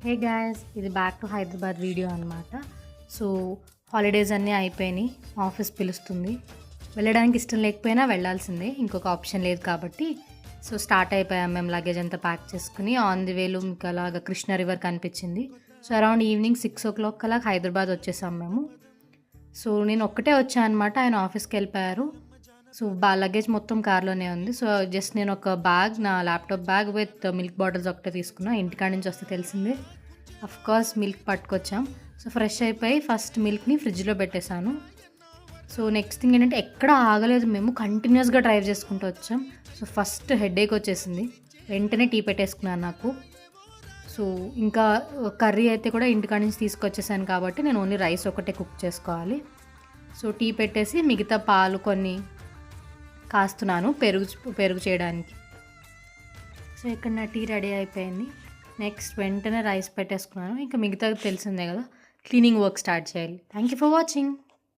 Hey guys, ఇది back to Hyderabad video అనమాట. So holidays అన్నీ అయిపోయినాయి, ఆఫీస్ పిలుస్తుంది. వెళ్ళడానికి ఇష్టం లేకపోయినా వెళ్ళాల్సిందే, ఇంకొక ఆప్షన్ లేదు కాబట్టి. సో స్టార్ట్ అయిపోయాం మేము, లగేజ్ అంతా ప్యాక్ చేసుకుని. ఆన్ ది వేలో మీకు అలాగా కృష్ణ రివర్ కనిపించింది. సో అరౌండ్ ఈవినింగ్ 6 o'clock అలా హైదరాబాద్ వచ్చేసాం మేము. సో నేను ఒక్కటే వచ్చాను అనమాట, ఆయన ఆఫీస్కి వెళ్ళిపోయారు. సో లగేజ్ మొత్తం కార్లోనే ఉంది. సో జస్ట్ నేను ఒక బ్యాగ్, నా laptop bag with milk bottles ఒకటే తీసుకున్నా. ఇంటికాడ నుంచి వస్తే తెలిసిందే, కోర్స్ మిల్క్ పట్టుకొచ్చాం. సో ఫ్రెష్ అయిపోయి ఫస్ట్ మిల్క్ని ఫ్రిడ్జ్లో పెట్టేశాను. సో నెక్స్ట్ థింగ్ ఏంటంటే, ఎక్కడ ఆగలేదు మేము, కంటిన్యూస్గా డ్రైవ్ చేసుకుంటూ వచ్చాం. సో ఫస్ట్ హెడేక్ వచ్చేసింది, వెంటనే టీ పెట్టేసుకున్నాను నాకు. సో ఇంకా కర్రీ అయితే కూడా ఇంటికాడ నుంచి తీసుకొచ్చేసాను కాబట్టి నేను ఓన్లీ రైస్ ఒకటే కుక్ చేసుకోవాలి. సో టీ పెట్టేసి మిగతా పాలు కొన్ని కాస్తున్నాను పెరుగు చేయడానికి. సో ఇక్కడ నా టీ రెడీ అయిపోయింది. నెక్స్ట్ వెంటనే రైస్ పెట్టేసుకున్నాను. ఇంకా మిగతా తెలిసిందే కదా, క్లీనింగ్ వర్క్ స్టార్ట్ చేయాలి. Thank you for watching.